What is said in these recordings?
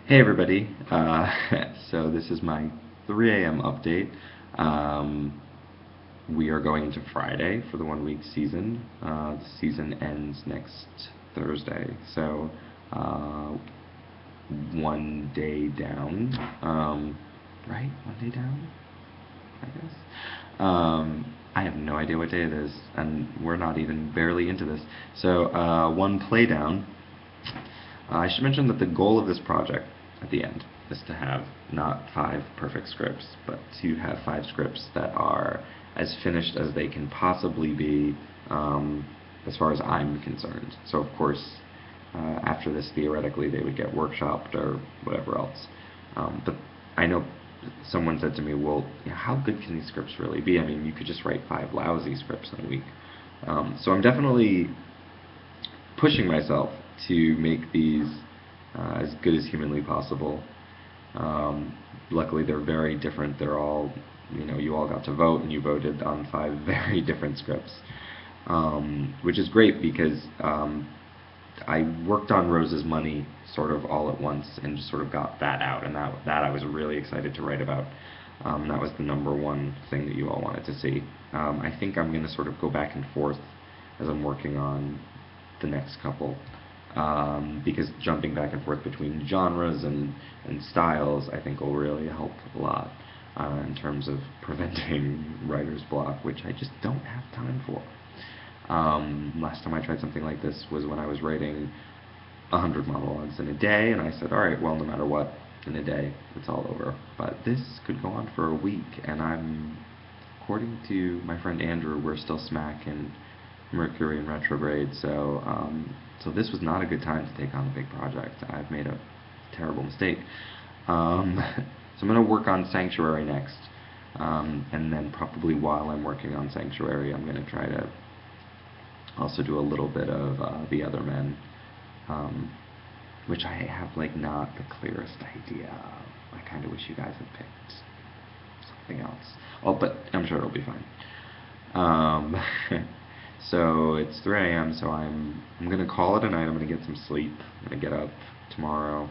Hey everybody, so this is my 3 a.m. update. Um, we are going into Friday for the 1 week season. The season ends next Thursday, so uh, 1 day down. Right? 1 day down, I guess. I have no idea what day it is, and we're not even barely into this. So, one play down. I should mention that the goal of this project at the end is to have not 5 perfect scripts, but to have 5 scripts that are as finished as they can possibly be, as far as I'm concerned. So, of course, after this, theoretically, they would get workshopped or whatever else. But I know someone said to me, well, how good can these scripts really be? I mean, you could just write 5 lousy scripts in a week. So I'm definitely pushing myself to make these as good as humanly possible. Luckily, they're very different. They're all, you all got to vote, and you voted on 5 very different scripts, which is great because I worked on Rose's Money sort of all at once and just sort of got that out, and that I was really excited to write about. That was the #1 thing that you all wanted to see. I think I'm going to sort of go back and forth as I'm working on the next couple, because jumping back and forth between genres and styles I think will really help a lot in terms of preventing writer's block, which I just don't have time for. Last time I tried something like this was when I was writing 100 monologues in a day, and I said, alright, well, no matter what, in a day, it's all over. But this could go on for a week, and according to my friend Andrew, we're still smack in Mercury in retrograde, so this was not a good time to take on a big project. I've made a terrible mistake. So I'm going to work on Sanctuary next, and then probably while I'm working on Sanctuary, I'm going to try to also do a little bit of The Other Men, which I have not the clearest idea of. I kind of wish you guys had picked something else. Oh, but I'm sure it'll be fine. So it's 3 a.m. So I'm gonna call it a night. I'm gonna get some sleep. I'm gonna get up tomorrow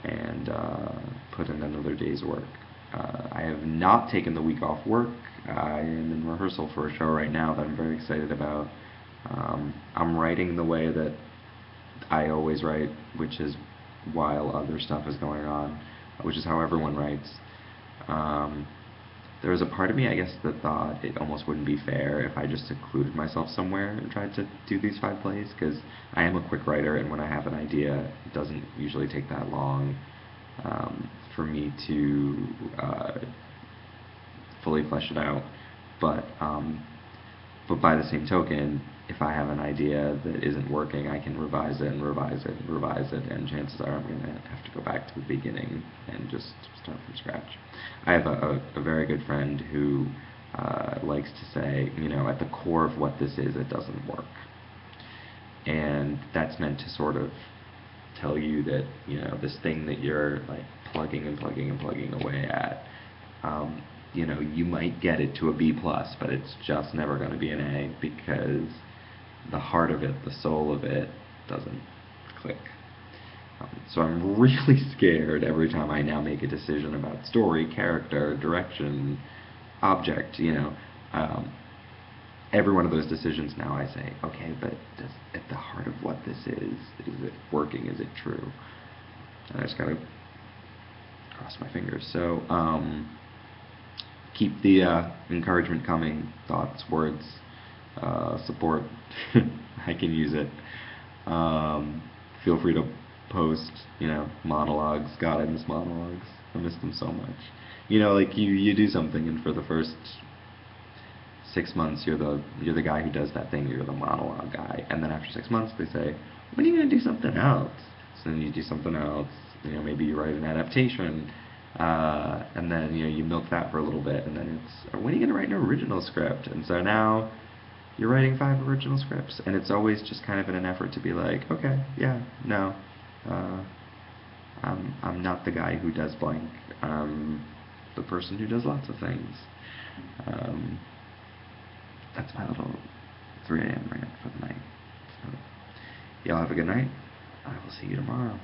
and put in another day's work. I have not taken the week off work. I am in rehearsal for a show right now that I'm very excited about. I'm writing the way that I always write, which is while other stuff is going on, which is how everyone writes. There was a part of me, I guess, that thought it almost wouldn't be fair if I just secluded myself somewhere and tried to do these 5 plays, because I am a quick writer, and when I have an idea, it doesn't usually take that long for me to fully flesh it out. But by the same token, if I have an idea that isn't working, I can revise it and revise it and revise it, and chances are I'm going to have to go back to the beginning and just start from scratch. I have a very good friend who likes to say, at the core of what this is, it doesn't work. And that's meant to sort of tell you that, this thing that you're plugging and plugging and plugging away at, you might get it to a B+, but it's just never going to be an A, because the heart of it, the soul of it, doesn't click. So I'm really scared every time I now make a decision about story, character, direction, object, every one of those decisions now I say, okay, but at the heart of what this is it working, is it true? And I just gotta cross my fingers. So, keep the encouragement coming, thoughts, words, support. I can use it. Feel free to post, monologues. God, I miss monologues. I miss them so much. You do something, and for the first 6 months, you're the guy who does that thing. You're the monologue guy, and then after 6 months, they say, when are you gonna do something else? So then you do something else. Maybe you write an adaptation. And then you milk that for a little bit, and then it's, when are you going to write an original script? And so now you're writing 5 original scripts, and it's always just kind of in an effort to be like, okay, yeah, no, I'm not the guy who does blank. I'm the person who does lots of things. That's my little 3 a.m. rant for the night. So, y'all have a good night. I will see you tomorrow.